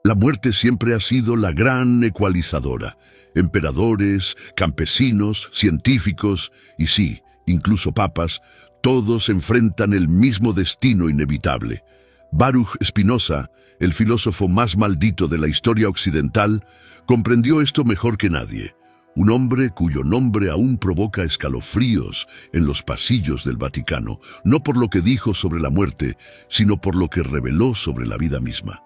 La muerte siempre ha sido la gran ecualizadora. Emperadores, campesinos, científicos y sí, incluso papas, todos enfrentan el mismo destino inevitable. Baruch Spinoza, el filósofo más maldito de la historia occidental, comprendió esto mejor que nadie. Un hombre cuyo nombre aún provoca escalofríos en los pasillos del Vaticano, no por lo que dijo sobre la muerte, sino por lo que reveló sobre la vida misma.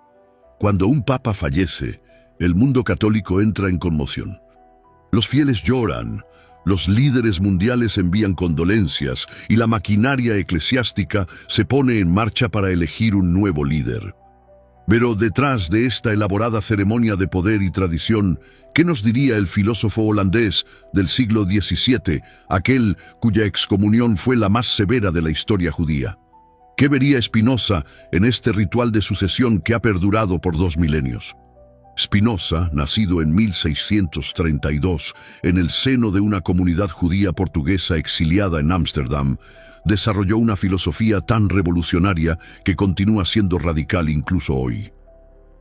Cuando un papa fallece, el mundo católico entra en conmoción. Los fieles lloran, los líderes mundiales envían condolencias y la maquinaria eclesiástica se pone en marcha para elegir un nuevo líder. Pero detrás de esta elaborada ceremonia de poder y tradición, ¿qué nos diría el filósofo holandés del siglo XVII, aquel cuya excomunión fue la más severa de la historia judía? ¿Qué vería Spinoza en este ritual de sucesión que ha perdurado por 2 milenios? Spinoza, nacido en 1632 en el seno de una comunidad judía portuguesa exiliada en Ámsterdam, desarrolló una filosofía tan revolucionaria que continúa siendo radical incluso hoy.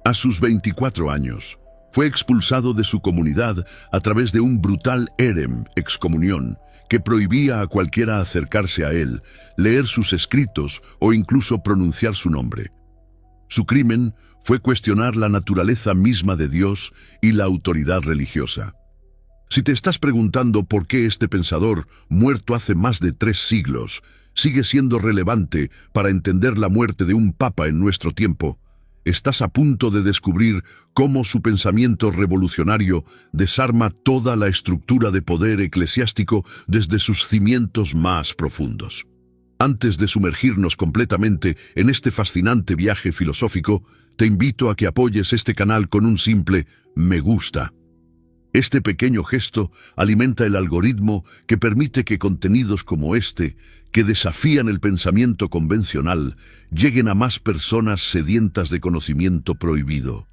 A sus 24 años, fue expulsado de su comunidad a través de un brutal érem, excomunión, que prohibía a cualquiera acercarse a él, leer sus escritos o incluso pronunciar su nombre. Su crimen fue cuestionar la naturaleza misma de Dios y la autoridad religiosa. Si te estás preguntando por qué este pensador, muerto hace más de 3 siglos, sigue siendo relevante para entender la muerte de un papa en nuestro tiempo, estás a punto de descubrir cómo su pensamiento revolucionario desarma toda la estructura de poder eclesiástico desde sus cimientos más profundos. Antes de sumergirnos completamente en este fascinante viaje filosófico, te invito a que apoyes este canal con un simple me gusta. Este pequeño gesto alimenta el algoritmo que permite que contenidos como este, que desafían el pensamiento convencional, lleguen a más personas sedientas de conocimiento prohibido.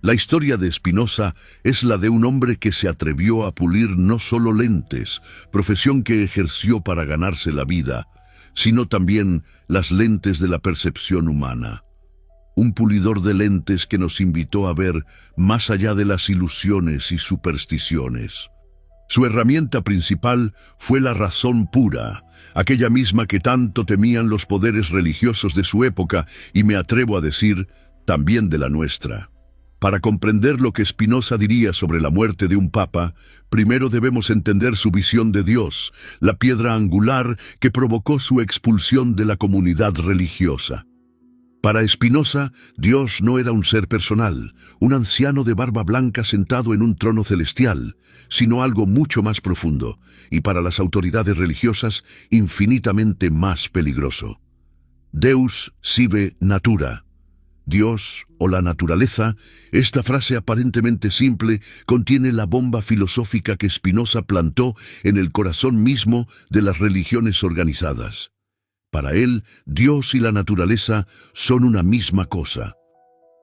La historia de Spinoza es la de un hombre que se atrevió a pulir no solo lentes, profesión que ejerció para ganarse la vida, sino también las lentes de la percepción humana. Un pulidor de lentes que nos invitó a ver más allá de las ilusiones y supersticiones. Su herramienta principal fue la razón pura, aquella misma que tanto temían los poderes religiosos de su época y me atrevo a decir, también de la nuestra. Para comprender lo que Spinoza diría sobre la muerte de un papa, primero debemos entender su visión de Dios, la piedra angular que provocó su expulsión de la comunidad religiosa. Para Spinoza, Dios no era un ser personal, un anciano de barba blanca sentado en un trono celestial, sino algo mucho más profundo, y para las autoridades religiosas, infinitamente más peligroso. Deus sive natura. Dios o la naturaleza, esta frase aparentemente simple contiene la bomba filosófica que Spinoza plantó en el corazón mismo de las religiones organizadas. Para él, Dios y la naturaleza son una misma cosa.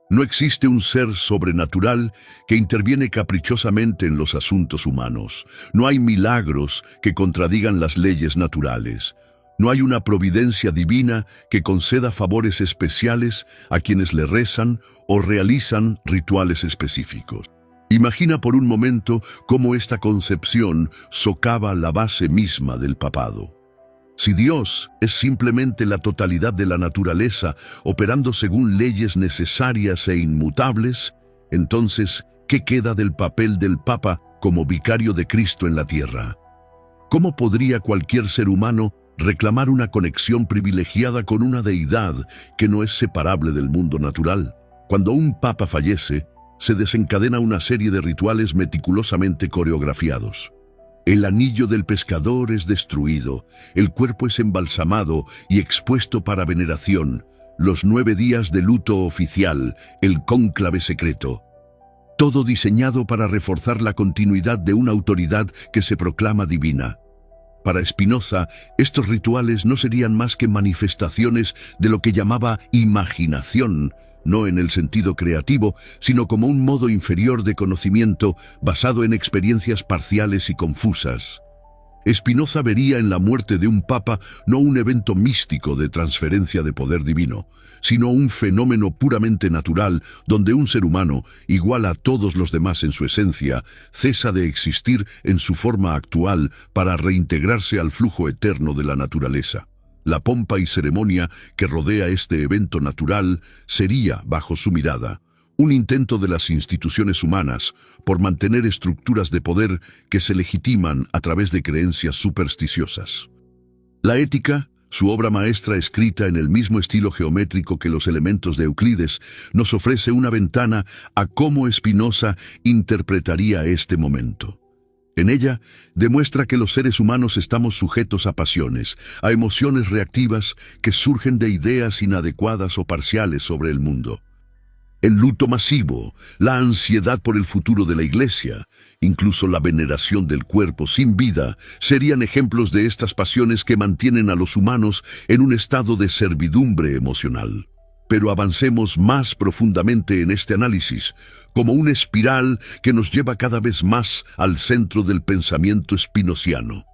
No existe un ser sobrenatural que interviene caprichosamente en los asuntos humanos. No hay milagros que contradigan las leyes naturales. No hay una providencia divina que conceda favores especiales a quienes le rezan o realizan rituales específicos. Imagina por un momento cómo esta concepción socava la base misma del papado. Si Dios es simplemente la totalidad de la naturaleza operando según leyes necesarias e inmutables, entonces, ¿qué queda del papel del Papa como vicario de Cristo en la tierra? ¿Cómo podría cualquier ser humano reclamar una conexión privilegiada con una deidad que no es separable del mundo natural? Cuando un papa fallece, se desencadena una serie de rituales meticulosamente coreografiados. El anillo del pescador es destruido, el cuerpo es embalsamado y expuesto para veneración, los 9 días de luto oficial, el cónclave secreto. Todo diseñado para reforzar la continuidad de una autoridad que se proclama divina. Para Spinoza, estos rituales no serían más que manifestaciones de lo que llamaba imaginación, no en el sentido creativo, sino como un modo inferior de conocimiento basado en experiencias parciales y confusas. Spinoza vería en la muerte de un papa no un evento místico de transferencia de poder divino, sino un fenómeno puramente natural donde un ser humano, igual a todos los demás en su esencia, cesa de existir en su forma actual para reintegrarse al flujo eterno de la naturaleza. La pompa y ceremonia que rodea este evento natural sería, bajo su mirada, un intento de las instituciones humanas por mantener estructuras de poder que se legitiman a través de creencias supersticiosas. La Ética, su obra maestra escrita en el mismo estilo geométrico que los elementos de Euclides, nos ofrece una ventana a cómo Spinoza interpretaría este momento. En ella, demuestra que los seres humanos estamos sujetos a pasiones, a emociones reactivas que surgen de ideas inadecuadas o parciales sobre el mundo. El luto masivo, la ansiedad por el futuro de la Iglesia, incluso la veneración del cuerpo sin vida, serían ejemplos de estas pasiones que mantienen a los humanos en un estado de servidumbre emocional. Pero avancemos más profundamente en este análisis, como una espiral que nos lleva cada vez más al centro del pensamiento spinoziano.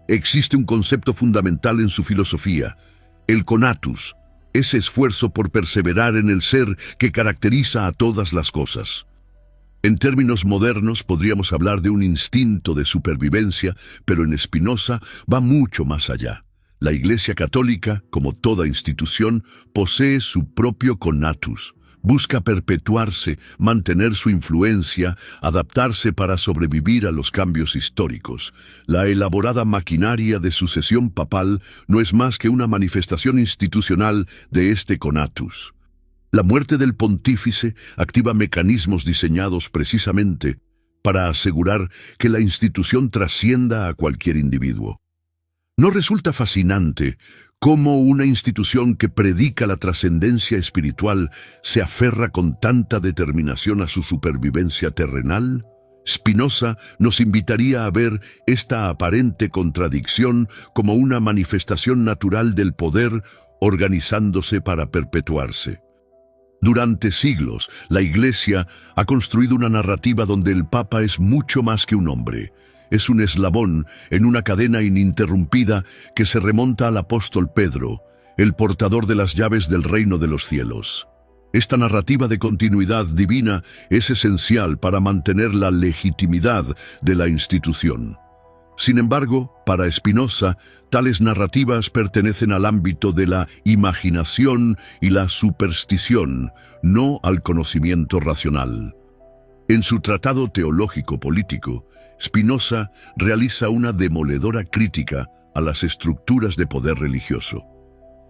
Existe un concepto fundamental en su filosofía, el conatus, ese esfuerzo por perseverar en el ser que caracteriza a todas las cosas. En términos modernos podríamos hablar de un instinto de supervivencia, pero en Spinoza va mucho más allá. La Iglesia Católica, como toda institución, posee su propio conatus. Busca perpetuarse, mantener su influencia, adaptarse para sobrevivir a los cambios históricos. La elaborada maquinaria de sucesión papal no es más que una manifestación institucional de este conatus. La muerte del pontífice activa mecanismos diseñados precisamente para asegurar que la institución trascienda a cualquier individuo. ¿No resulta fascinante cómo una institución que predica la trascendencia espiritual se aferra con tanta determinación a su supervivencia terrenal? Spinoza nos invitaría a ver esta aparente contradicción como una manifestación natural del poder organizándose para perpetuarse. Durante siglos, la Iglesia ha construido una narrativa donde el Papa es mucho más que un hombre. Es un eslabón en una cadena ininterrumpida que se remonta al apóstol Pedro, el portador de las llaves del reino de los cielos. Esta narrativa de continuidad divina es esencial para mantener la legitimidad de la institución. Sin embargo, para Spinoza, tales narrativas pertenecen al ámbito de la imaginación y la superstición, no al conocimiento racional. En su tratado teológico-político, Spinoza realiza una demoledora crítica a las estructuras de poder religioso.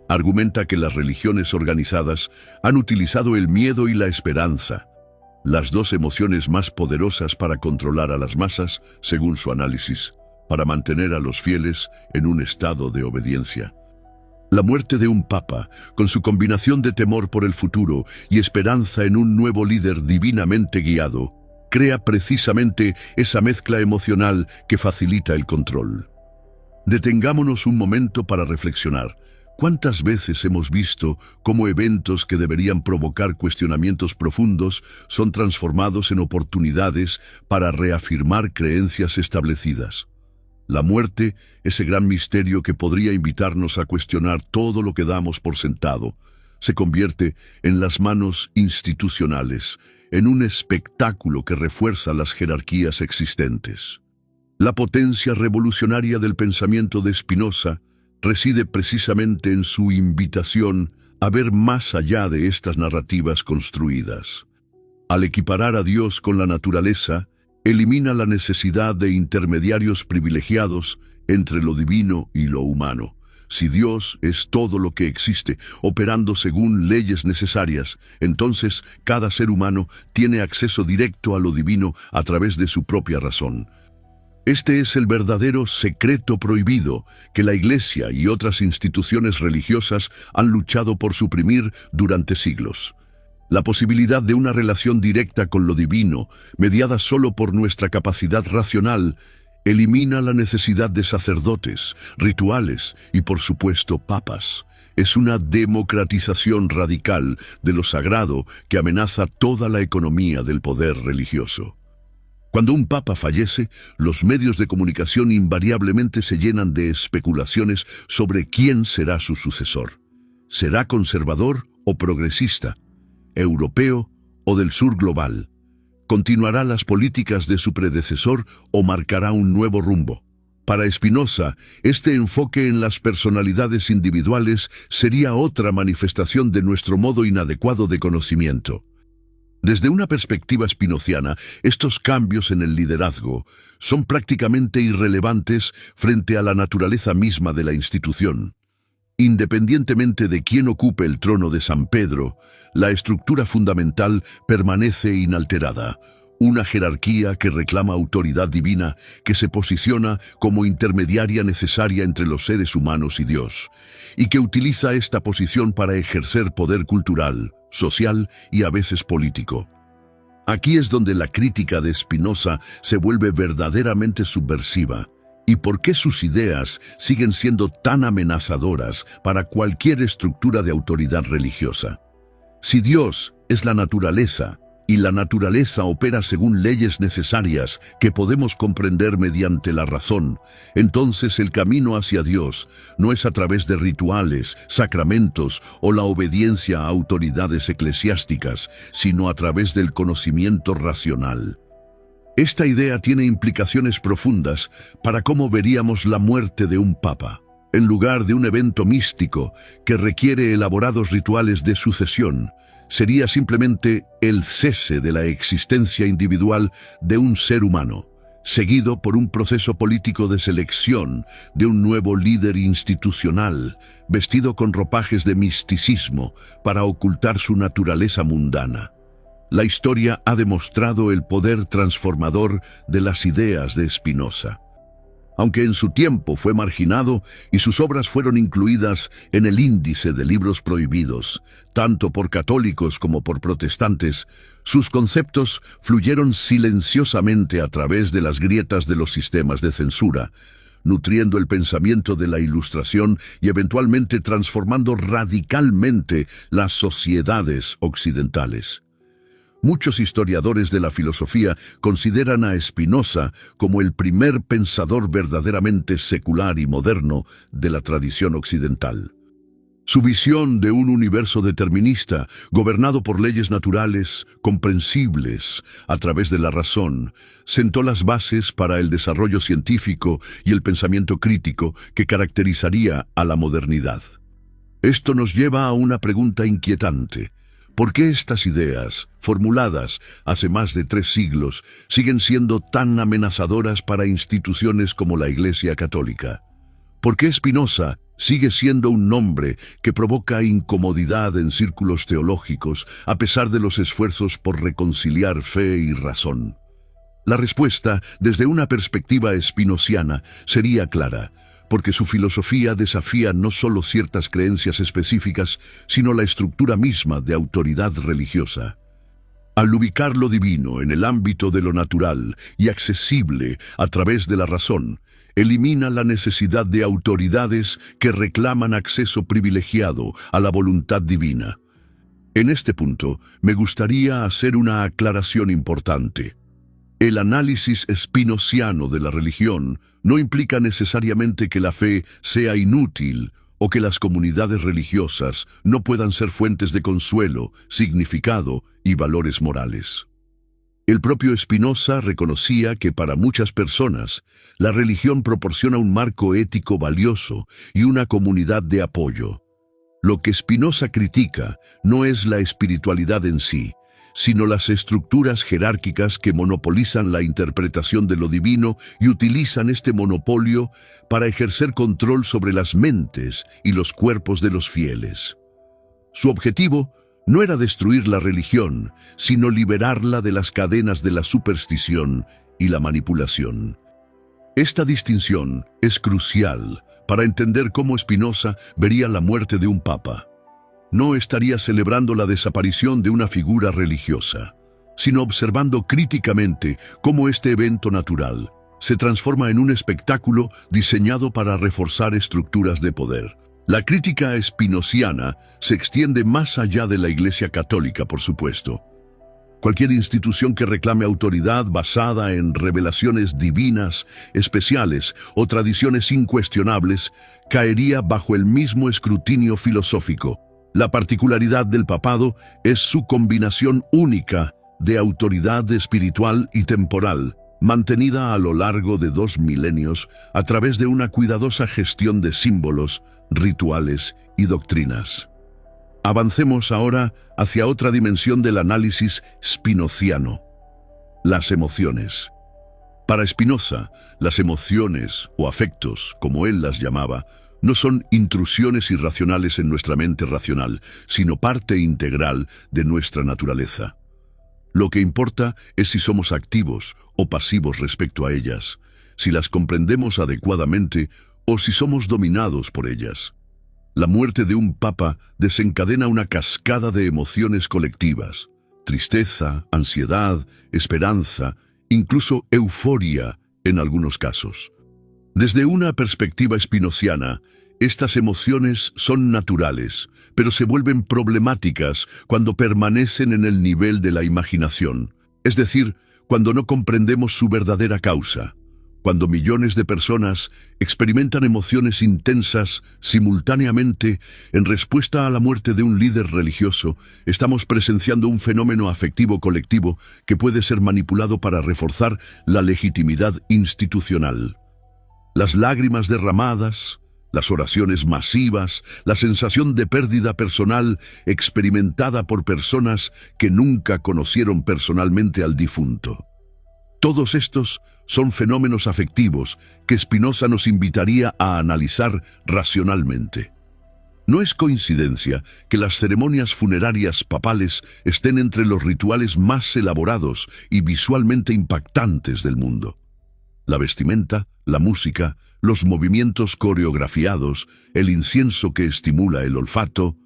Argumenta que las religiones organizadas han utilizado el miedo y la esperanza, las dos emociones más poderosas para controlar a las masas, según su análisis, para mantener a los fieles en un estado de obediencia. La muerte de un papa, con su combinación de temor por el futuro y esperanza en un nuevo líder divinamente guiado, crea precisamente esa mezcla emocional que facilita el control. Detengámonos un momento para reflexionar. ¿Cuántas veces hemos visto cómo eventos que deberían provocar cuestionamientos profundos son transformados en oportunidades para reafirmar creencias establecidas? La muerte, ese gran misterio que podría invitarnos a cuestionar todo lo que damos por sentado, se convierte en las manos institucionales, en un espectáculo que refuerza las jerarquías existentes. La potencia revolucionaria del pensamiento de Spinoza reside precisamente en su invitación a ver más allá de estas narrativas construidas. Al equiparar a Dios con la naturaleza, elimina la necesidad de intermediarios privilegiados entre lo divino y lo humano. Si Dios es todo lo que existe, operando según leyes necesarias, entonces cada ser humano tiene acceso directo a lo divino a través de su propia razón. Este es el verdadero secreto prohibido que la Iglesia y otras instituciones religiosas han luchado por suprimir durante siglos. La posibilidad de una relación directa con lo divino, mediada solo por nuestra capacidad racional, elimina la necesidad de sacerdotes, rituales y, por supuesto, papas. Es una democratización radical de lo sagrado que amenaza toda la economía del poder religioso. Cuando un papa fallece, los medios de comunicación invariablemente se llenan de especulaciones sobre quién será su sucesor. ¿Será conservador o progresista? ¿Europeo o del sur global? ¿Continuará las políticas de su predecesor o marcará un nuevo rumbo? Para Spinoza, este enfoque en las personalidades individuales sería otra manifestación de nuestro modo inadecuado de conocimiento. Desde una perspectiva spinoziana, estos cambios en el liderazgo son prácticamente irrelevantes frente a la naturaleza misma de la institución. Independientemente de quién ocupe el trono de San Pedro, la estructura fundamental permanece inalterada. Una jerarquía que reclama autoridad divina, que se posiciona como intermediaria necesaria entre los seres humanos y Dios, y que utiliza esta posición para ejercer poder cultural, social y a veces político. Aquí es donde la crítica de Spinoza se vuelve verdaderamente subversiva. ¿Y por qué sus ideas siguen siendo tan amenazadoras para cualquier estructura de autoridad religiosa? Si Dios es la naturaleza, y la naturaleza opera según leyes necesarias que podemos comprender mediante la razón, entonces el camino hacia Dios no es a través de rituales, sacramentos o la obediencia a autoridades eclesiásticas, sino a través del conocimiento racional. Esta idea tiene implicaciones profundas para cómo veríamos la muerte de un papa. En lugar de un evento místico que requiere elaborados rituales de sucesión, sería simplemente el cese de la existencia individual de un ser humano, seguido por un proceso político de selección de un nuevo líder institucional, vestido con ropajes de misticismo para ocultar su naturaleza mundana. La historia ha demostrado el poder transformador de las ideas de Spinoza. Aunque en su tiempo fue marginado y sus obras fueron incluidas en el índice de libros prohibidos, tanto por católicos como por protestantes, sus conceptos fluyeron silenciosamente a través de las grietas de los sistemas de censura, nutriendo el pensamiento de la Ilustración y eventualmente transformando radicalmente las sociedades occidentales. Muchos historiadores de la filosofía consideran a Spinoza como el primer pensador verdaderamente secular y moderno de la tradición occidental. Su visión de un universo determinista, gobernado por leyes naturales, comprensibles a través de la razón, sentó las bases para el desarrollo científico y el pensamiento crítico que caracterizaría a la modernidad. Esto nos lleva a una pregunta inquietante. ¿Por qué estas ideas, formuladas hace más de 3 siglos, siguen siendo tan amenazadoras para instituciones como la Iglesia Católica? ¿Por qué Spinoza sigue siendo un nombre que provoca incomodidad en círculos teológicos a pesar de los esfuerzos por reconciliar fe y razón? La respuesta, desde una perspectiva spinoziana, sería clara, porque su filosofía desafía no solo ciertas creencias específicas, sino la estructura misma de autoridad religiosa. Al ubicar lo divino en el ámbito de lo natural y accesible a través de la razón, elimina la necesidad de autoridades que reclaman acceso privilegiado a la voluntad divina. En este punto, me gustaría hacer una aclaración importante. El análisis spinoziano de la religión no implica necesariamente que la fe sea inútil o que las comunidades religiosas no puedan ser fuentes de consuelo, significado y valores morales. El propio Spinoza reconocía que para muchas personas la religión proporciona un marco ético valioso y una comunidad de apoyo. Lo que Spinoza critica no es la espiritualidad en sí, sino las estructuras jerárquicas que monopolizan la interpretación de lo divino y utilizan este monopolio para ejercer control sobre las mentes y los cuerpos de los fieles. Su objetivo no era destruir la religión, sino liberarla de las cadenas de la superstición y la manipulación. Esta distinción es crucial para entender cómo Spinoza vería la muerte de un papa. No estaría celebrando la desaparición de una figura religiosa, sino observando críticamente cómo este evento natural se transforma en un espectáculo diseñado para reforzar estructuras de poder. La crítica spinoziana se extiende más allá de la Iglesia Católica, por supuesto. Cualquier institución que reclame autoridad basada en revelaciones divinas, especiales o tradiciones incuestionables caería bajo el mismo escrutinio filosófico. La particularidad del papado es su combinación única de autoridad espiritual y temporal, mantenida a lo largo de 2 milenios a través de una cuidadosa gestión de símbolos, rituales y doctrinas. Avancemos ahora hacia otra dimensión del análisis spinoziano: las emociones. Para Spinoza, las emociones o afectos, como él las llamaba, no son intrusiones irracionales en nuestra mente racional, sino parte integral de nuestra naturaleza. Lo que importa es si somos activos o pasivos respecto a ellas, si las comprendemos adecuadamente o si somos dominados por ellas. La muerte de un papa desencadena una cascada de emociones colectivas: tristeza, ansiedad, esperanza, incluso euforia en algunos casos. Desde una perspectiva spinoziana, estas emociones son naturales, pero se vuelven problemáticas cuando permanecen en el nivel de la imaginación, es decir, cuando no comprendemos su verdadera causa. Cuando millones de personas experimentan emociones intensas simultáneamente en respuesta a la muerte de un líder religioso, estamos presenciando un fenómeno afectivo colectivo que puede ser manipulado para reforzar la legitimidad institucional. Las lágrimas derramadas, las oraciones masivas, la sensación de pérdida personal experimentada por personas que nunca conocieron personalmente al difunto. Todos estos son fenómenos afectivos que Spinoza nos invitaría a analizar racionalmente. No es coincidencia que las ceremonias funerarias papales estén entre los rituales más elaborados y visualmente impactantes del mundo. La vestimenta, la música, los movimientos coreografiados, el incienso que estimula el olfato,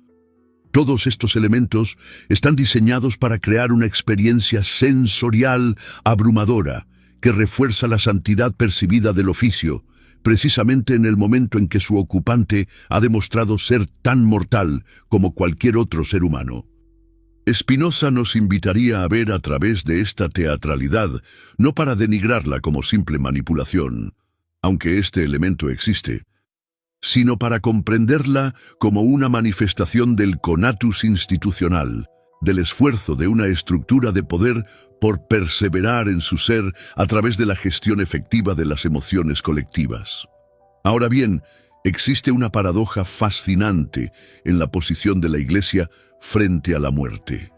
todos estos elementos están diseñados para crear una experiencia sensorial abrumadora que refuerza la santidad percibida del oficio, precisamente en el momento en que su ocupante ha demostrado ser tan mortal como cualquier otro ser humano. Spinoza nos invitaría a ver a través de esta teatralidad, no para denigrarla como simple manipulación, aunque este elemento existe, sino para comprenderla como una manifestación del conatus institucional, del esfuerzo de una estructura de poder por perseverar en su ser a través de la gestión efectiva de las emociones colectivas. Ahora bien, existe una paradoja fascinante en la posición de la Iglesia frente a la muerte.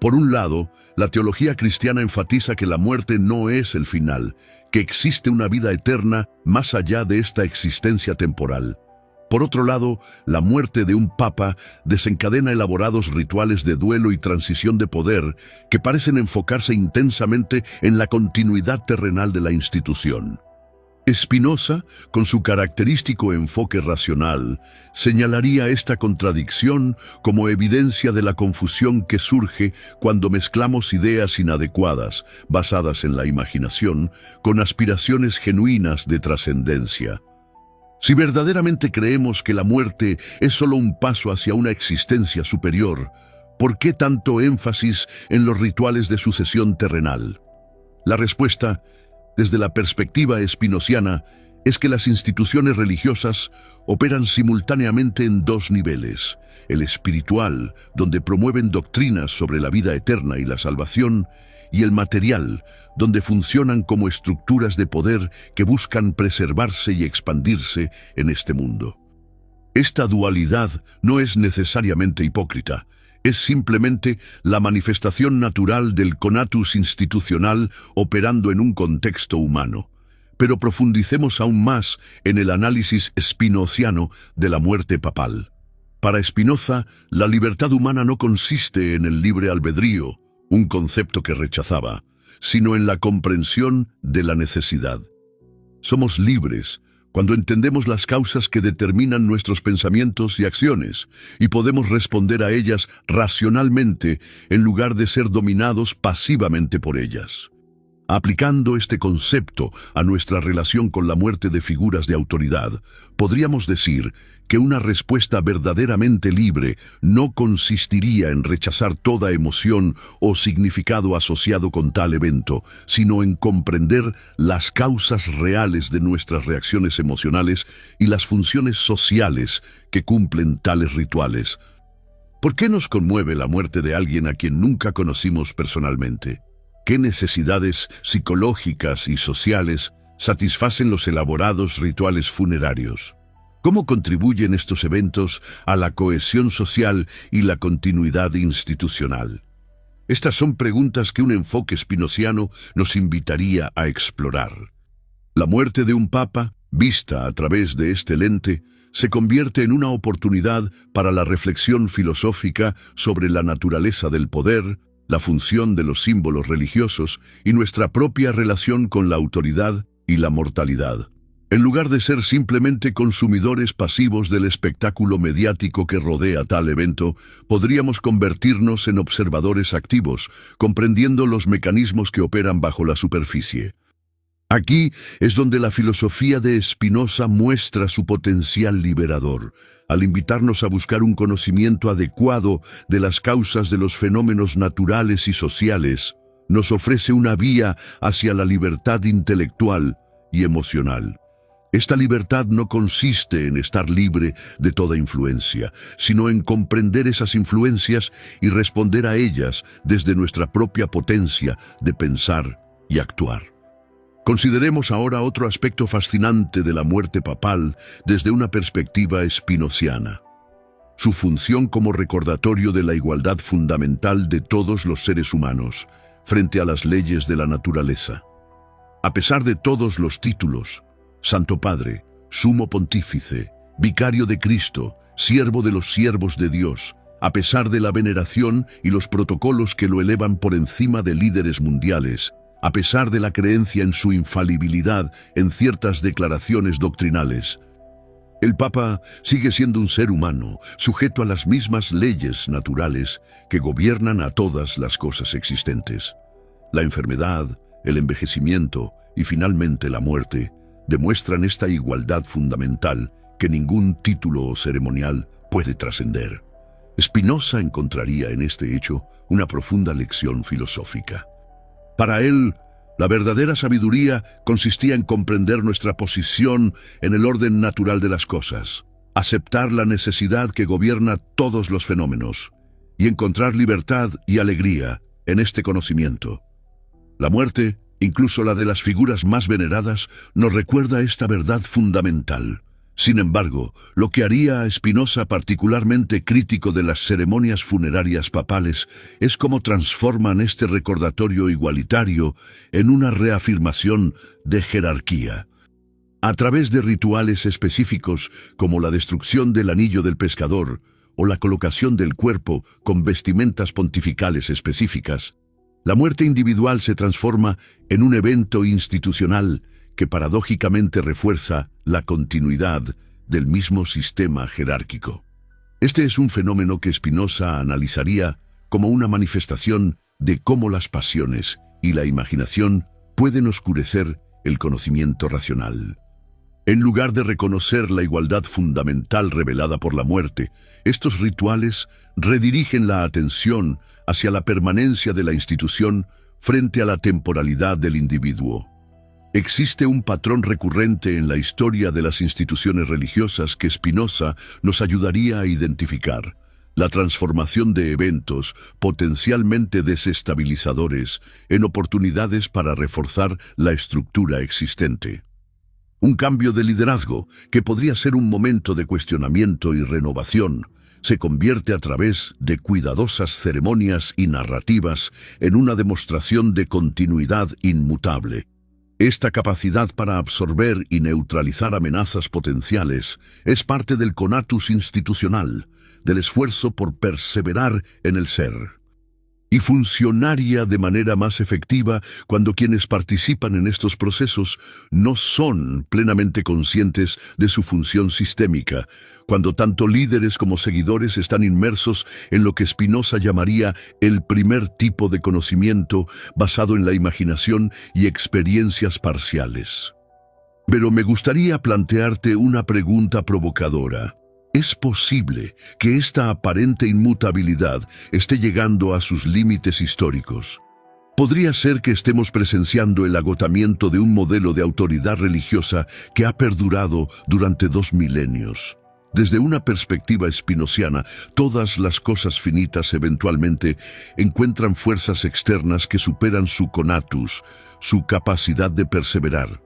Por un lado, la teología cristiana enfatiza que la muerte no es el final, que existe una vida eterna más allá de esta existencia temporal. Por otro lado, la muerte de un papa desencadena elaborados rituales de duelo y transición de poder que parecen enfocarse intensamente en la continuidad terrenal de la institución. Spinoza, con su característico enfoque racional, señalaría esta contradicción como evidencia de la confusión que surge cuando mezclamos ideas inadecuadas, basadas en la imaginación, con aspiraciones genuinas de trascendencia. Si verdaderamente creemos que la muerte es solo un paso hacia una existencia superior, ¿por qué tanto énfasis en los rituales de sucesión terrenal? La respuesta, desde la perspectiva spinoziana, es que las instituciones religiosas operan simultáneamente en 2 niveles: el espiritual, donde promueven doctrinas sobre la vida eterna y la salvación, y el material, donde funcionan como estructuras de poder que buscan preservarse y expandirse en este mundo. Esta dualidad no es necesariamente hipócrita, es simplemente la manifestación natural del conatus institucional operando en un contexto humano. Pero profundicemos aún más en el análisis spinoziano de la muerte papal. Para Spinoza, la libertad humana no consiste en el libre albedrío, un concepto que rechazaba, sino en la comprensión de la necesidad. Somos libres cuando entendemos las causas que determinan nuestros pensamientos y acciones, y podemos responder a ellas racionalmente en lugar de ser dominados pasivamente por ellas. Aplicando este concepto a nuestra relación con la muerte de figuras de autoridad, podríamos decir que una respuesta verdaderamente libre no consistiría en rechazar toda emoción o significado asociado con tal evento, sino en comprender las causas reales de nuestras reacciones emocionales y las funciones sociales que cumplen tales rituales. ¿Por qué nos conmueve la muerte de alguien a quien nunca conocimos personalmente? ¿Qué necesidades psicológicas y sociales satisfacen los elaborados rituales funerarios? ¿Cómo contribuyen estos eventos a la cohesión social y la continuidad institucional? Estas son preguntas que un enfoque spinoziano nos invitaría a explorar. La muerte de un papa, vista a través de este lente, se convierte en una oportunidad para la reflexión filosófica sobre la naturaleza del poder, la función de los símbolos religiosos y nuestra propia relación con la autoridad y la mortalidad. En lugar de ser simplemente consumidores pasivos del espectáculo mediático que rodea tal evento, podríamos convertirnos en observadores activos, comprendiendo los mecanismos que operan bajo la superficie. Aquí es donde la filosofía de Spinoza muestra su potencial liberador, al invitarnos a buscar un conocimiento adecuado de las causas de los fenómenos naturales y sociales. Nos ofrece una vía hacia la libertad intelectual y emocional. Esta libertad no consiste en estar libre de toda influencia, sino en comprender esas influencias y responder a ellas desde nuestra propia potencia de pensar y actuar. Consideremos ahora otro aspecto fascinante de la muerte papal desde una perspectiva spinoziana: su función como recordatorio de la igualdad fundamental de todos los seres humanos frente a las leyes de la naturaleza. A pesar de todos los títulos, Santo Padre, Sumo Pontífice, Vicario de Cristo, Siervo de los siervos de Dios, a pesar de la veneración y los protocolos que lo elevan por encima de líderes mundiales, a pesar de la creencia en su infalibilidad en ciertas declaraciones doctrinales, el Papa sigue siendo un ser humano, sujeto a las mismas leyes naturales que gobiernan a todas las cosas existentes. La enfermedad, el envejecimiento y finalmente la muerte demuestran esta igualdad fundamental que ningún título o ceremonial puede trascender. Spinoza encontraría en este hecho una profunda lección filosófica. Para él, la verdadera sabiduría consistía en comprender nuestra posición en el orden natural de las cosas, aceptar la necesidad que gobierna todos los fenómenos y encontrar libertad y alegría en este conocimiento. La muerte, incluso la de las figuras más veneradas, nos recuerda esta verdad fundamental. Sin embargo, lo que haría a Spinoza particularmente crítico de las ceremonias funerarias papales es cómo transforman este recordatorio igualitario en una reafirmación de jerarquía. A través de rituales específicos como la destrucción del anillo del pescador o la colocación del cuerpo con vestimentas pontificales específicas, la muerte individual se transforma en un evento institucional que paradójicamente refuerza la continuidad del mismo sistema jerárquico. Este es un fenómeno que Spinoza analizaría como una manifestación de cómo las pasiones y la imaginación pueden oscurecer el conocimiento racional. En lugar de reconocer la igualdad fundamental revelada por la muerte, estos rituales redirigen la atención hacia la permanencia de la institución frente a la temporalidad del individuo. Existe un patrón recurrente en la historia de las instituciones religiosas que Spinoza nos ayudaría a identificar: la transformación de eventos potencialmente desestabilizadores en oportunidades para reforzar la estructura existente. Un cambio de liderazgo, que podría ser un momento de cuestionamiento y renovación, se convierte a través de cuidadosas ceremonias y narrativas en una demostración de continuidad inmutable. Esta capacidad para absorber y neutralizar amenazas potenciales es parte del conatus institucional, del esfuerzo por perseverar en el ser. y funcionaría de manera más efectiva cuando quienes participan en estos procesos no son plenamente conscientes de su función sistémica, cuando tanto líderes como seguidores están inmersos en lo que Spinoza llamaría el primer tipo de conocimiento basado en la imaginación y experiencias parciales. Pero me gustaría plantearte una pregunta provocadora. ¿Es posible que esta aparente inmutabilidad esté llegando a sus límites históricos? ¿Podría ser que estemos presenciando el agotamiento de un modelo de autoridad religiosa que ha perdurado durante 2 milenios? Desde una perspectiva spinoziana, todas las cosas finitas eventualmente encuentran fuerzas externas que superan su conatus, su capacidad de perseverar.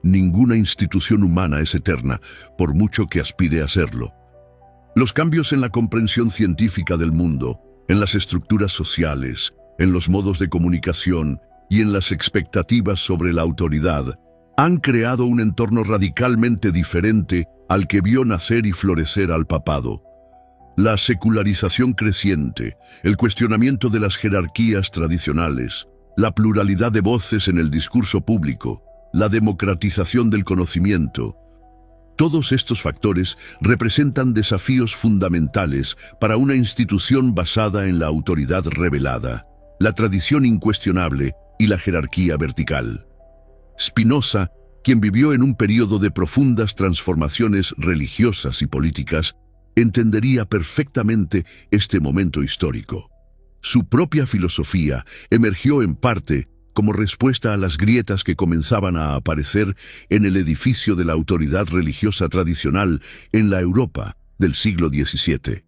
Ninguna institución humana es eterna, por mucho que aspire a serlo. Los cambios en la comprensión científica del mundo, en las estructuras sociales, en los modos de comunicación y en las expectativas sobre la autoridad, han creado un entorno radicalmente diferente al que vio nacer y florecer al papado. La secularización creciente, el cuestionamiento de las jerarquías tradicionales, la pluralidad de voces en el discurso público, la democratización del conocimiento. Todos estos factores representan desafíos fundamentales para una institución basada en la autoridad revelada, la tradición incuestionable y la jerarquía vertical. Spinoza, quien vivió en un período de profundas transformaciones religiosas y políticas, entendería perfectamente este momento histórico. Su propia filosofía emergió en parte como respuesta a las grietas que comenzaban a aparecer en el edificio de la autoridad religiosa tradicional en la Europa del siglo XVII.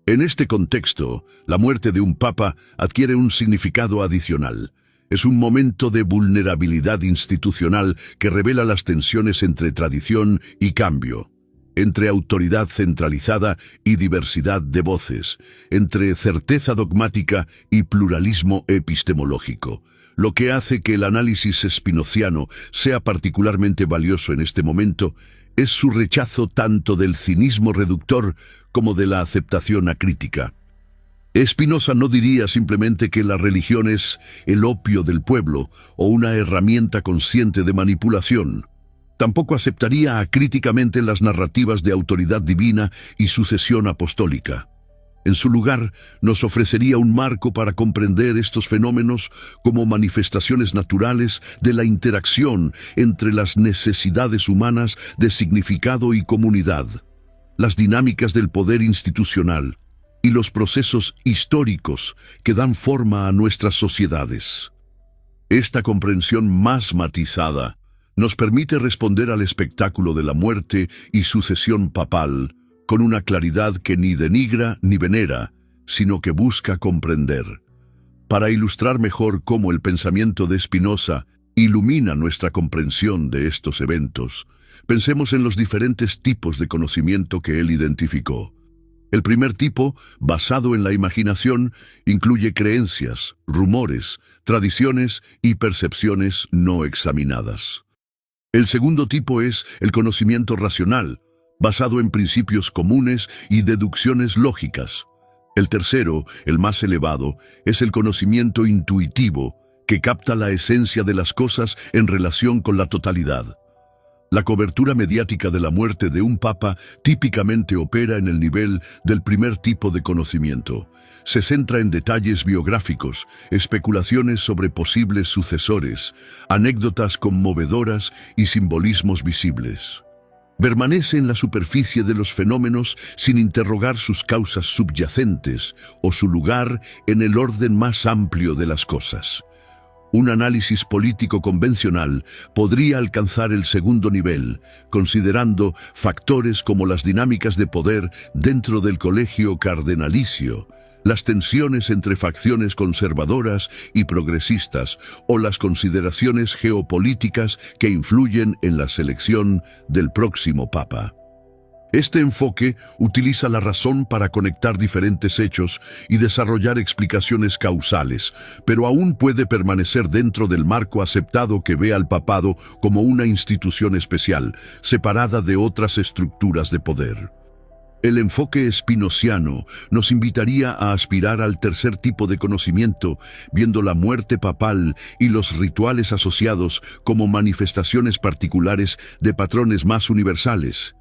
En este contexto, la muerte de un papa adquiere un significado adicional. Es un momento de vulnerabilidad institucional que revela las tensiones entre tradición y cambio, entre autoridad centralizada y diversidad de voces, entre certeza dogmática y pluralismo epistemológico, lo que hace que el análisis spinoziano sea particularmente valioso en este momento es su rechazo tanto del cinismo reductor como de la aceptación acrítica. Spinoza no diría simplemente que la religión es el opio del pueblo o una herramienta consciente de manipulación. Tampoco aceptaría acríticamente las narrativas de autoridad divina y sucesión apostólica. En su lugar, nos ofrecería un marco para comprender estos fenómenos como manifestaciones naturales de la interacción entre las necesidades humanas de significado y comunidad, las dinámicas del poder institucional y los procesos históricos que dan forma a nuestras sociedades. Esta comprensión más matizada nos permite responder al espectáculo de la muerte y sucesión papal con una claridad que ni denigra ni venera, sino que busca comprender. Para ilustrar mejor cómo el pensamiento de Spinoza ilumina nuestra comprensión de estos eventos, pensemos en los diferentes tipos de conocimiento que él identificó. El primer tipo, basado en la imaginación, incluye creencias, rumores, tradiciones y percepciones no examinadas. El segundo tipo es el conocimiento racional, basado en principios comunes y deducciones lógicas. El tercero, el más elevado, es el conocimiento intuitivo, que capta la esencia de las cosas en relación con la totalidad. La cobertura mediática de la muerte de un papa típicamente opera en el nivel del primer tipo de conocimiento. Se centra en detalles biográficos, especulaciones sobre posibles sucesores, anécdotas conmovedoras y simbolismos visibles. Permanece en la superficie de los fenómenos sin interrogar sus causas subyacentes o su lugar en el orden más amplio de las cosas. Un análisis político convencional podría alcanzar el segundo nivel, considerando factores como las dinámicas de poder dentro del colegio cardenalicio, las tensiones entre facciones conservadoras y progresistas o las consideraciones geopolíticas que influyen en la selección del próximo papa. Este enfoque utiliza la razón para conectar diferentes hechos y desarrollar explicaciones causales, pero aún puede permanecer dentro del marco aceptado que ve al papado como una institución especial, separada de otras estructuras de poder. El enfoque spinoziano nos invitaría a aspirar al tercer tipo de conocimiento, viendo la muerte papal y los rituales asociados como manifestaciones particulares de patrones más universales.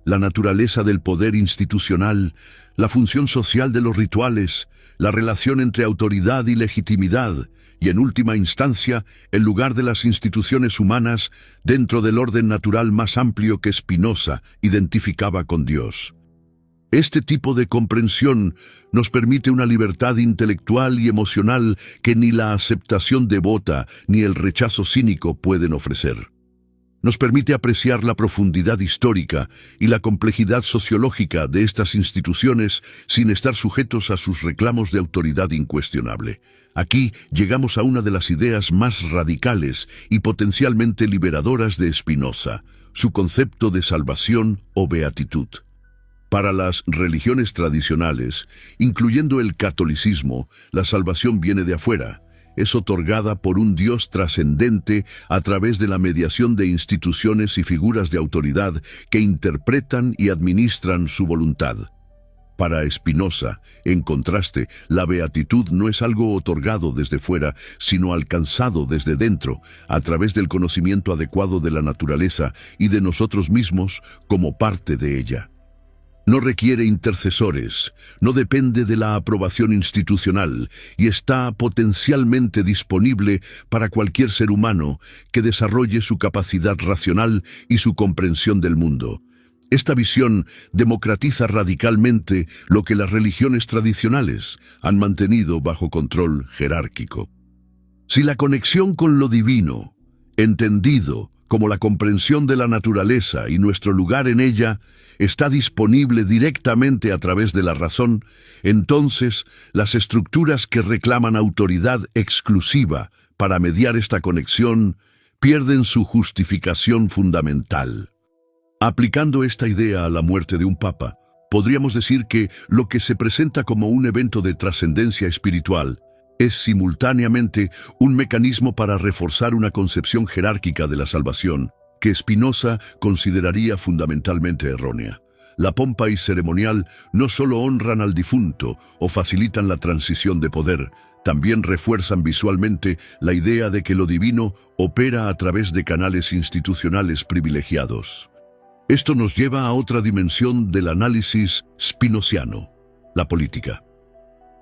La naturaleza del poder institucional, la función social de los rituales, la relación entre autoridad y legitimidad, y en última instancia, el lugar de las instituciones humanas dentro del orden natural más amplio que Spinoza identificaba con Dios. Este tipo de comprensión nos permite una libertad intelectual y emocional que ni la aceptación devota ni el rechazo cínico pueden ofrecer. Nos permite apreciar la profundidad histórica y la complejidad sociológica de estas instituciones sin estar sujetos a sus reclamos de autoridad incuestionable. Aquí llegamos a una de las ideas más radicales y potencialmente liberadoras de Spinoza, su concepto de salvación o beatitud. Para las religiones tradicionales, incluyendo el catolicismo, la salvación viene de afuera. Es otorgada por un Dios trascendente a través de la mediación de instituciones y figuras de autoridad que interpretan y administran su voluntad. Para Spinoza, en contraste, la beatitud no es algo otorgado desde fuera, sino alcanzado desde dentro, a través del conocimiento adecuado de la naturaleza y de nosotros mismos como parte de ella. No requiere intercesores, no depende de la aprobación institucional y está potencialmente disponible para cualquier ser humano que desarrolle su capacidad racional y su comprensión del mundo. Esta visión democratiza radicalmente lo que las religiones tradicionales han mantenido bajo control jerárquico. Si la conexión con lo divino, entendido como la comprensión de la naturaleza y nuestro lugar en ella, está disponible directamente a través de la razón, entonces las estructuras que reclaman autoridad exclusiva para mediar esta conexión pierden su justificación fundamental. Aplicando esta idea a la muerte de un papa, podríamos decir que lo que se presenta como un evento de trascendencia espiritual es simultáneamente un mecanismo para reforzar una concepción jerárquica de la salvación, que Spinoza consideraría fundamentalmente errónea. La pompa y ceremonial no solo honran al difunto o facilitan la transición de poder, también refuerzan visualmente la idea de que lo divino opera a través de canales institucionales privilegiados. Esto nos lleva a otra dimensión del análisis spinoziano, la política.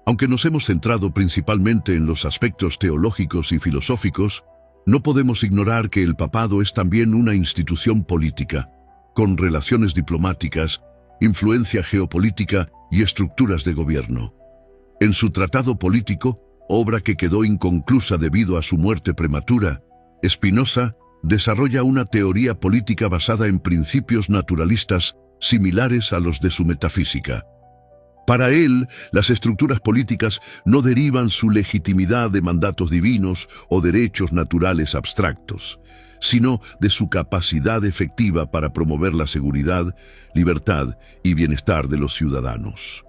Aunque nos hemos centrado principalmente en los aspectos teológicos y filosóficos, no podemos ignorar que el papado es también una institución política, con relaciones diplomáticas, influencia geopolítica y estructuras de gobierno. En su tratado político, obra que quedó inconclusa debido a su muerte prematura, Spinoza desarrolla una teoría política basada en principios naturalistas similares a los de su metafísica. Para él, las estructuras políticas no derivan su legitimidad de mandatos divinos o derechos naturales abstractos, sino de su capacidad efectiva para promover la seguridad, libertad y bienestar de los ciudadanos.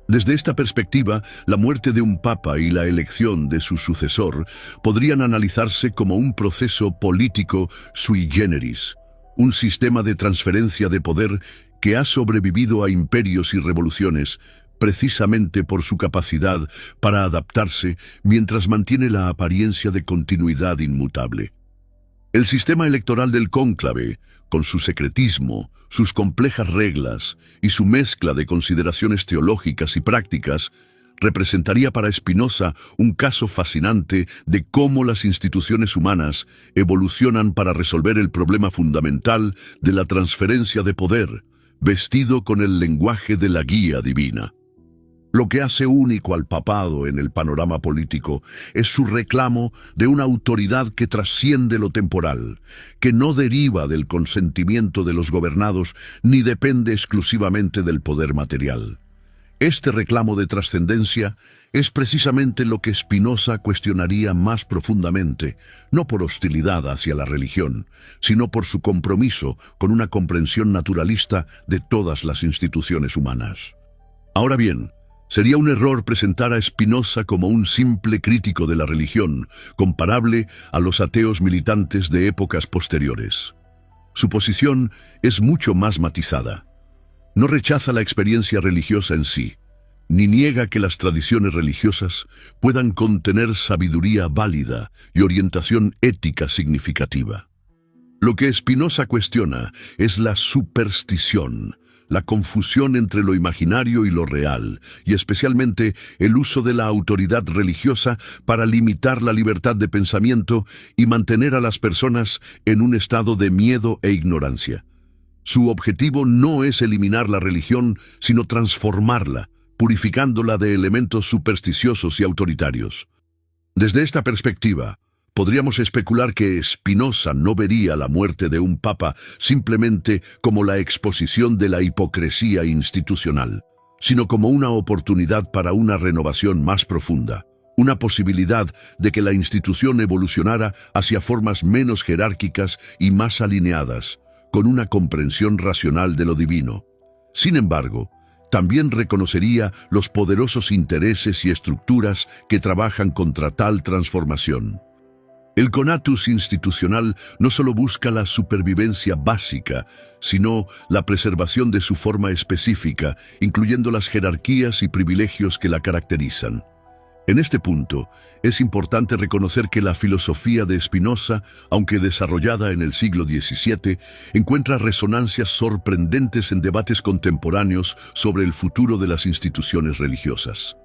Desde esta perspectiva, la muerte de un papa y la elección de su sucesor podrían analizarse como un proceso político sui generis, un sistema de transferencia de poder que ha sobrevivido a imperios y revoluciones, precisamente por su capacidad para adaptarse mientras mantiene la apariencia de continuidad inmutable. El sistema electoral del cónclave, con su secretismo, sus complejas reglas y su mezcla de consideraciones teológicas y prácticas, representaría para Spinoza un caso fascinante de cómo las instituciones humanas evolucionan para resolver el problema fundamental de la transferencia de poder, vestido con el lenguaje de la guía divina. Lo que hace único al papado en el panorama político es su reclamo de una autoridad que trasciende lo temporal, que no deriva del consentimiento de los gobernados ni depende exclusivamente del poder material. Este reclamo de trascendencia es precisamente lo que Spinoza cuestionaría más profundamente, no por hostilidad hacia la religión, sino por su compromiso con una comprensión naturalista de todas las instituciones humanas. Ahora bien, sería un error presentar a Spinoza como un simple crítico de la religión, comparable a los ateos militantes de épocas posteriores. Su posición es mucho más matizada. No rechaza la experiencia religiosa en sí, ni niega que las tradiciones religiosas puedan contener sabiduría válida y orientación ética significativa. Lo que Spinoza cuestiona es la superstición, la confusión entre lo imaginario y lo real, y especialmente el uso de la autoridad religiosa para limitar la libertad de pensamiento y mantener a las personas en un estado de miedo e ignorancia. Su objetivo no es eliminar la religión, sino transformarla, purificándola de elementos supersticiosos y autoritarios. Desde esta perspectiva, podríamos especular que Spinoza no vería la muerte de un papa simplemente como la exposición de la hipocresía institucional, sino como una oportunidad para una renovación más profunda, una posibilidad de que la institución evolucionara hacia formas menos jerárquicas y más alineadas, con una comprensión racional de lo divino. Sin embargo, también reconocería los poderosos intereses y estructuras que trabajan contra tal transformación. El conatus institucional no solo busca la supervivencia básica, sino la preservación de su forma específica, incluyendo las jerarquías y privilegios que la caracterizan. En este punto, es importante reconocer que la filosofía de Spinoza, aunque desarrollada en el siglo XVII, encuentra resonancias sorprendentes en debates contemporáneos sobre el futuro de las instituciones religiosas.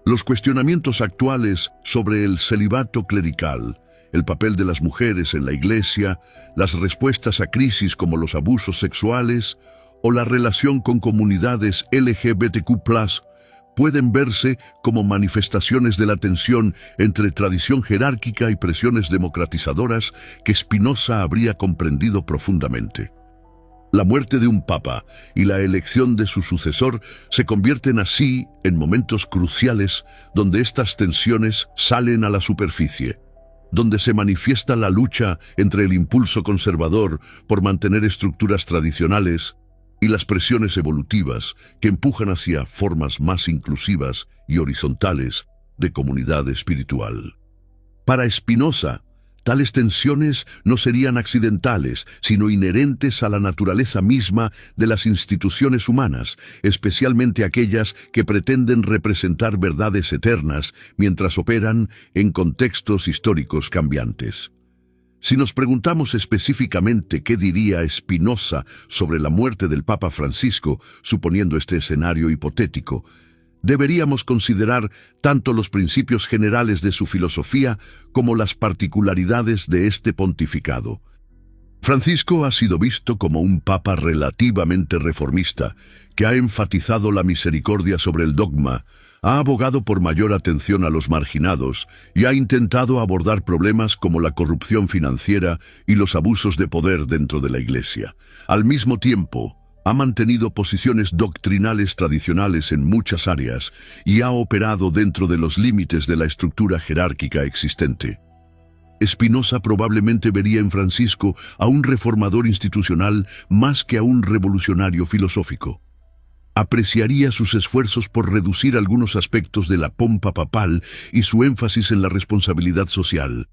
Los cuestionamientos actuales sobre el celibato clerical, el papel de las mujeres en la Iglesia, las respuestas a crisis como los abusos sexuales o la relación con comunidades LGBTQ+, pueden verse como manifestaciones de la tensión entre tradición jerárquica y presiones democratizadoras que Spinoza habría comprendido profundamente. La muerte de un papa y la elección de su sucesor se convierten así en momentos cruciales donde estas tensiones salen a la superficie, donde se manifiesta la lucha entre el impulso conservador por mantener estructuras tradicionales y las presiones evolutivas que empujan hacia formas más inclusivas y horizontales de comunidad espiritual. Para Spinoza, tales tensiones no serían accidentales, sino inherentes a la naturaleza misma de las instituciones humanas, especialmente aquellas que pretenden representar verdades eternas mientras operan en contextos históricos cambiantes. Si nos preguntamos específicamente qué diría Spinoza sobre la muerte del Papa Francisco, suponiendo este escenario hipotético, deberíamos considerar tanto los principios generales de su filosofía como las particularidades de este pontificado. Francisco ha sido visto como un papa relativamente reformista, que ha enfatizado la misericordia sobre el dogma, ha abogado por mayor atención a los marginados y ha intentado abordar problemas como la corrupción financiera y los abusos de poder dentro de la Iglesia. Al mismo tiempo, ha mantenido posiciones doctrinales tradicionales en muchas áreas y ha operado dentro de los límites de la estructura jerárquica existente. Spinoza probablemente vería en Francisco a un reformador institucional más que a un revolucionario filosófico. Apreciaría sus esfuerzos por reducir algunos aspectos de la pompa papal y su énfasis en la responsabilidad social,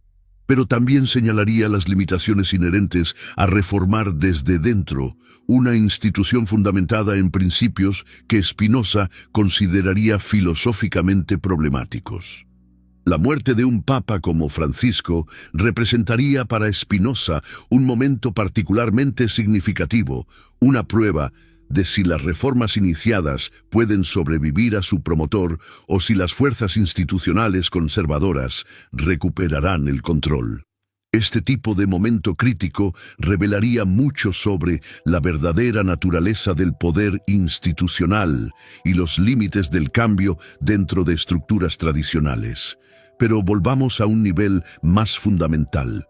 pero también señalaría las limitaciones inherentes a reformar desde dentro una institución fundamentada en principios que Spinoza consideraría filosóficamente problemáticos. La muerte de un papa como Francisco representaría para Spinoza un momento particularmente significativo, una prueba de si las reformas iniciadas pueden sobrevivir a su promotor o si las fuerzas institucionales conservadoras recuperarán el control. Este tipo de momento crítico revelaría mucho sobre la verdadera naturaleza del poder institucional y los límites del cambio dentro de estructuras tradicionales. Pero volvamos a un nivel más fundamental.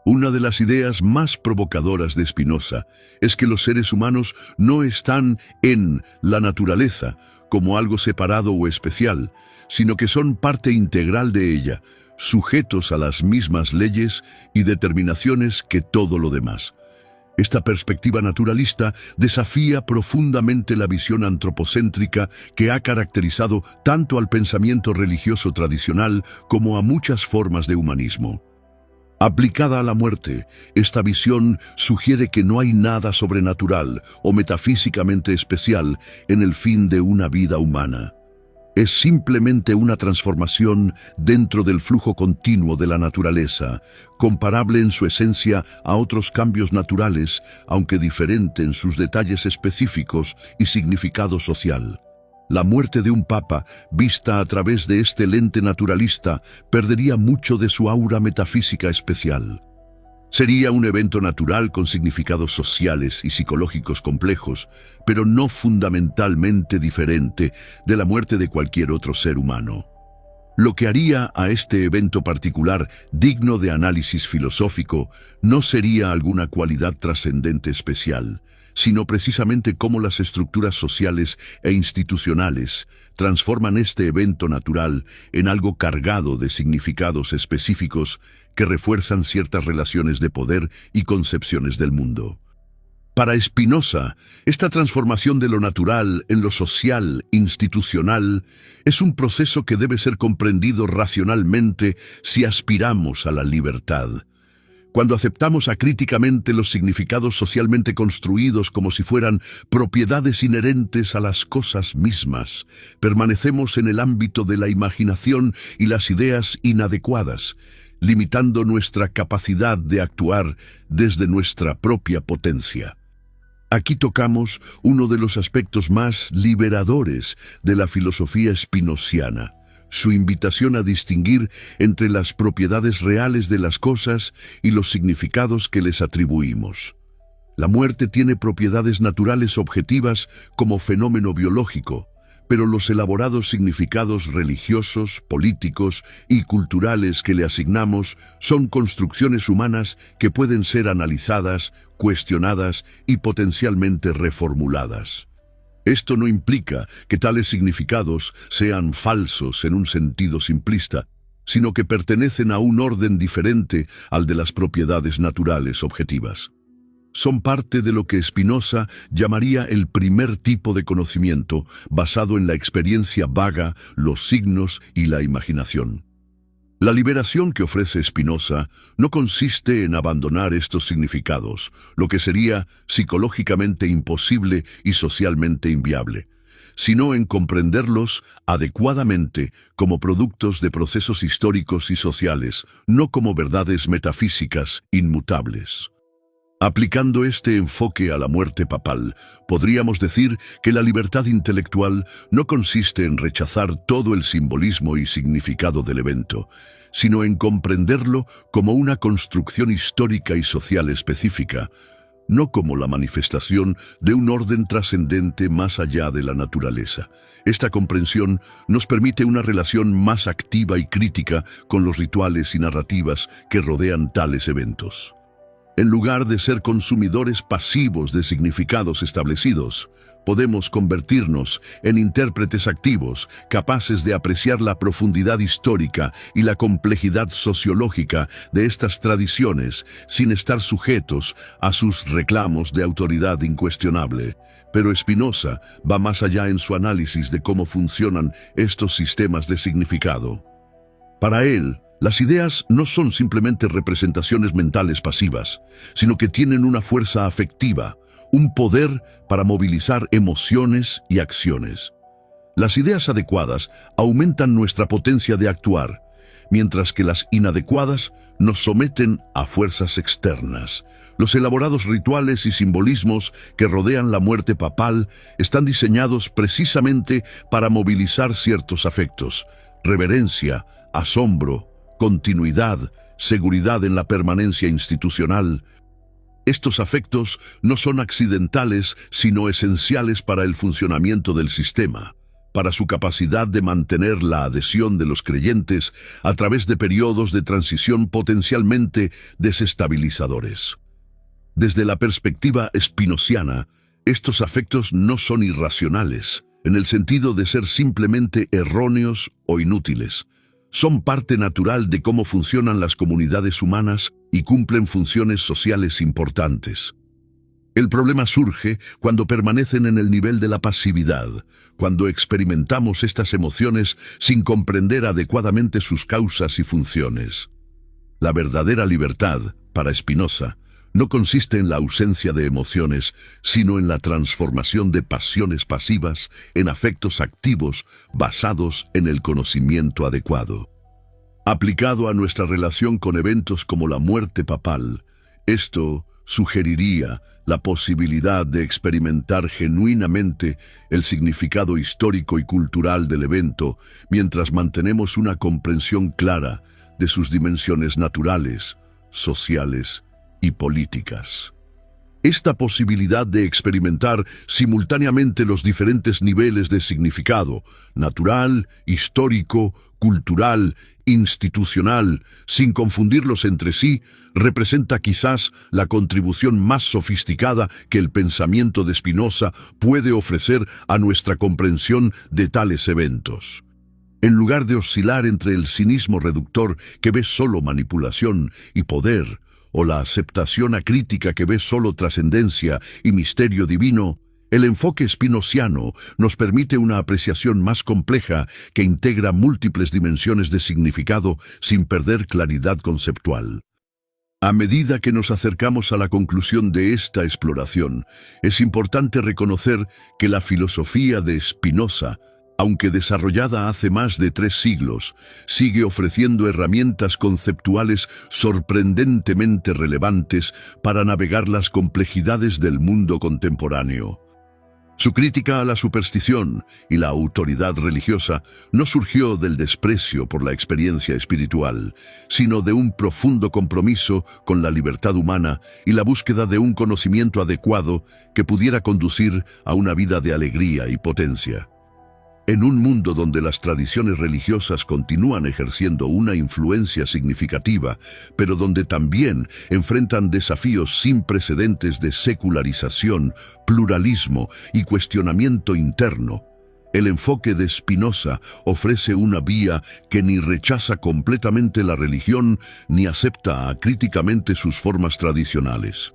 Una de las ideas más provocadoras de Spinoza es que los seres humanos no están en la naturaleza como algo separado o especial, sino que son parte integral de ella, sujetos a las mismas leyes y determinaciones que todo lo demás. Esta perspectiva naturalista desafía profundamente la visión antropocéntrica que ha caracterizado tanto al pensamiento religioso tradicional como a muchas formas de humanismo. Aplicada a la muerte, esta visión sugiere que no hay nada sobrenatural o metafísicamente especial en el fin de una vida humana. Es simplemente una transformación dentro del flujo continuo de la naturaleza, comparable en su esencia a otros cambios naturales, aunque diferente en sus detalles específicos y significado social. La muerte de un papa, vista a través de este lente naturalista, perdería mucho de su aura metafísica especial. Sería un evento natural con significados sociales y psicológicos complejos, pero no fundamentalmente diferente de la muerte de cualquier otro ser humano. Lo que haría a este evento particular digno de análisis filosófico no sería alguna cualidad trascendente especial, sino precisamente cómo las estructuras sociales e institucionales transforman este evento natural en algo cargado de significados específicos que refuerzan ciertas relaciones de poder y concepciones del mundo. Para Spinoza, esta transformación de lo natural en lo social, institucional, es un proceso que debe ser comprendido racionalmente si aspiramos a la libertad. Cuando aceptamos acríticamente los significados socialmente construidos como si fueran propiedades inherentes a las cosas mismas, permanecemos en el ámbito de la imaginación y las ideas inadecuadas, limitando nuestra capacidad de actuar desde nuestra propia potencia. Aquí tocamos uno de los aspectos más liberadores de la filosofía spinoziana, su invitación a distinguir entre las propiedades reales de las cosas y los significados que les atribuimos. La muerte tiene propiedades naturales objetivas como fenómeno biológico, pero los elaborados significados religiosos, políticos y culturales que le asignamos son construcciones humanas que pueden ser analizadas, cuestionadas y potencialmente reformuladas. Esto no implica que tales significados sean falsos en un sentido simplista, sino que pertenecen a un orden diferente al de las propiedades naturales objetivas. Son parte de lo que Spinoza llamaría el primer tipo de conocimiento, basado en la experiencia vaga, los signos y la imaginación. La liberación que ofrece Spinoza no consiste en abandonar estos significados, lo que sería psicológicamente imposible y socialmente inviable, sino en comprenderlos adecuadamente como productos de procesos históricos y sociales, no como verdades metafísicas inmutables. Aplicando este enfoque a la muerte papal, podríamos decir que la libertad intelectual no consiste en rechazar todo el simbolismo y significado del evento, sino en comprenderlo como una construcción histórica y social específica, no como la manifestación de un orden trascendente más allá de la naturaleza. Esta comprensión nos permite una relación más activa y crítica con los rituales y narrativas que rodean tales eventos. En lugar de ser consumidores pasivos de significados establecidos, podemos convertirnos en intérpretes activos, capaces de apreciar la profundidad histórica y la complejidad sociológica de estas tradiciones sin estar sujetos a sus reclamos de autoridad incuestionable. Pero Spinoza va más allá en su análisis de cómo funcionan estos sistemas de significado. Para él, las ideas no son simplemente representaciones mentales pasivas, sino que tienen una fuerza afectiva, un poder para movilizar emociones y acciones. Las ideas adecuadas aumentan nuestra potencia de actuar, mientras que las inadecuadas nos someten a fuerzas externas. Los elaborados rituales y simbolismos que rodean la muerte papal están diseñados precisamente para movilizar ciertos afectos: reverencia, asombro, continuidad, seguridad en la permanencia institucional. Estos afectos no son accidentales, sino esenciales para el funcionamiento del sistema, para su capacidad de mantener la adhesión de los creyentes a través de periodos de transición potencialmente desestabilizadores. Desde la perspectiva spinoziana, estos afectos no son irracionales, en el sentido de ser simplemente erróneos o inútiles. Son parte natural de cómo funcionan las comunidades humanas y cumplen funciones sociales importantes. El problema surge cuando permanecen en el nivel de la pasividad, cuando experimentamos estas emociones sin comprender adecuadamente sus causas y funciones. La verdadera libertad, para Spinoza, no consiste en la ausencia de emociones, sino en la transformación de pasiones pasivas en afectos activos basados en el conocimiento adecuado. Aplicado a nuestra relación con eventos como la muerte papal, esto sugeriría la posibilidad de experimentar genuinamente el significado histórico y cultural del evento mientras mantenemos una comprensión clara de sus dimensiones naturales, sociales y políticas. Esta posibilidad de experimentar simultáneamente los diferentes niveles de significado, natural, histórico, cultural, institucional, sin confundirlos entre sí, representa quizás la contribución más sofisticada que el pensamiento de Spinoza puede ofrecer a nuestra comprensión de tales eventos. En lugar de oscilar entre el cinismo reductor que ve solo manipulación y poder, o la aceptación acrítica que ve solo trascendencia y misterio divino, el enfoque spinoziano nos permite una apreciación más compleja que integra múltiples dimensiones de significado sin perder claridad conceptual. A medida que nos acercamos a la conclusión de esta exploración, es importante reconocer que la filosofía de Spinoza, aunque desarrollada hace más de 3 siglos, sigue ofreciendo herramientas conceptuales sorprendentemente relevantes para navegar las complejidades del mundo contemporáneo. Su crítica a la superstición y la autoridad religiosa no surgió del desprecio por la experiencia espiritual, sino de un profundo compromiso con la libertad humana y la búsqueda de un conocimiento adecuado que pudiera conducir a una vida de alegría y potencia. En un mundo donde las tradiciones religiosas continúan ejerciendo una influencia significativa, pero donde también enfrentan desafíos sin precedentes de secularización, pluralismo y cuestionamiento interno, el enfoque de Spinoza ofrece una vía que ni rechaza completamente la religión ni acepta acríticamente sus formas tradicionales.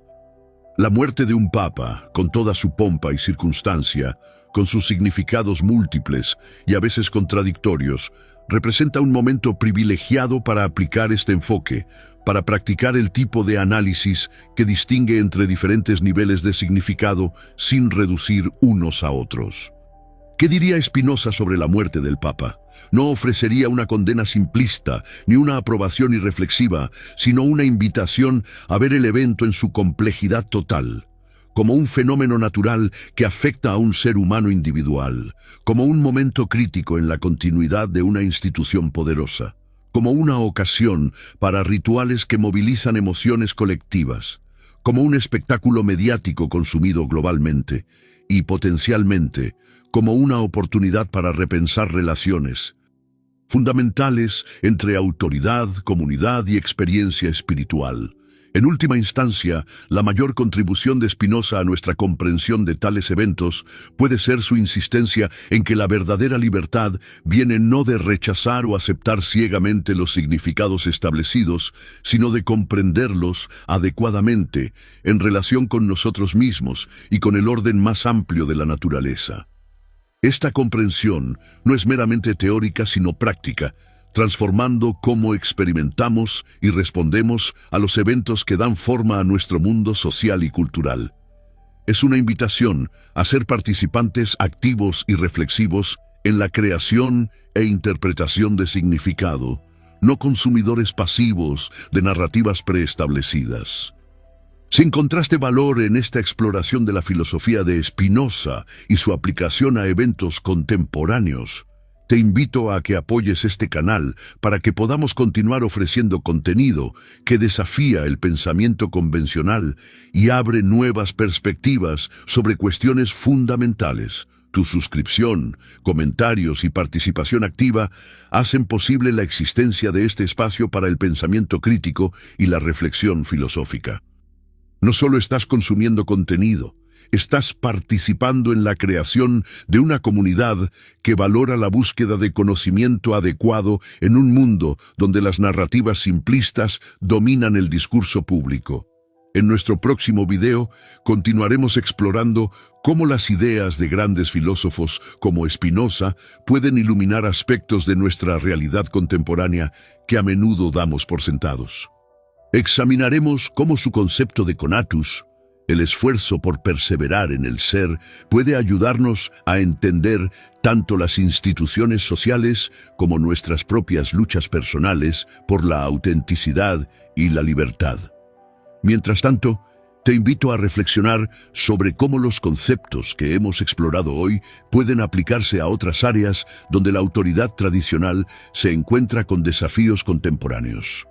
La muerte de un papa, con toda su pompa y circunstancia, con sus significados múltiples y a veces contradictorios, representa un momento privilegiado para aplicar este enfoque, para practicar el tipo de análisis que distingue entre diferentes niveles de significado sin reducir unos a otros. ¿Qué diría Spinoza sobre la muerte del Papa? No ofrecería una condena simplista ni una aprobación irreflexiva, sino una invitación a ver el evento en su complejidad total, como un fenómeno natural que afecta a un ser humano individual, como un momento crítico en la continuidad de una institución poderosa, como una ocasión para rituales que movilizan emociones colectivas, como un espectáculo mediático consumido globalmente y potencialmente como una oportunidad para repensar relaciones fundamentales entre autoridad, comunidad y experiencia espiritual. En última instancia, la mayor contribución de Spinoza a nuestra comprensión de tales eventos puede ser su insistencia en que la verdadera libertad viene no de rechazar o aceptar ciegamente los significados establecidos, sino de comprenderlos adecuadamente en relación con nosotros mismos y con el orden más amplio de la naturaleza. Esta comprensión no es meramente teórica, sino práctica, transformando cómo experimentamos y respondemos a los eventos que dan forma a nuestro mundo social y cultural. Es una invitación a ser participantes activos y reflexivos en la creación e interpretación de significado, no consumidores pasivos de narrativas preestablecidas. Si encontraste valor en esta exploración de la filosofía de Spinoza y su aplicación a eventos contemporáneos, te invito a que apoyes este canal para que podamos continuar ofreciendo contenido que desafía el pensamiento convencional y abre nuevas perspectivas sobre cuestiones fundamentales. Tu suscripción, comentarios y participación activa hacen posible la existencia de este espacio para el pensamiento crítico y la reflexión filosófica. No solo estás consumiendo contenido, estás participando en la creación de una comunidad que valora la búsqueda de conocimiento adecuado en un mundo donde las narrativas simplistas dominan el discurso público. En nuestro próximo video continuaremos explorando cómo las ideas de grandes filósofos como Spinoza pueden iluminar aspectos de nuestra realidad contemporánea que a menudo damos por sentados. Examinaremos cómo su concepto de conatus, el esfuerzo por perseverar en el ser, puede ayudarnos a entender tanto las instituciones sociales como nuestras propias luchas personales por la autenticidad y la libertad. Mientras tanto, te invito a reflexionar sobre cómo los conceptos que hemos explorado hoy pueden aplicarse a otras áreas donde la autoridad tradicional se encuentra con desafíos contemporáneos.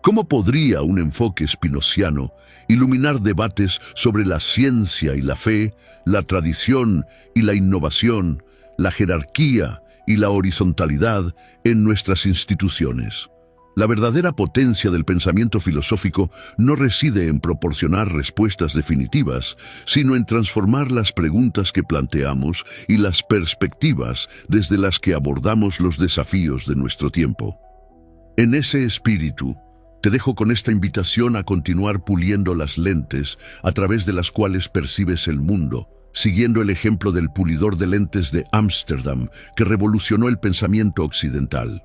¿Cómo podría un enfoque spinoziano iluminar debates sobre la ciencia y la fe, la tradición y la innovación, la jerarquía y la horizontalidad en nuestras instituciones? La verdadera potencia del pensamiento filosófico no reside en proporcionar respuestas definitivas, sino en transformar las preguntas que planteamos y las perspectivas desde las que abordamos los desafíos de nuestro tiempo. En ese espíritu, te dejo con esta invitación a continuar puliendo las lentes a través de las cuales percibes el mundo, siguiendo el ejemplo del pulidor de lentes de Ámsterdam que revolucionó el pensamiento occidental.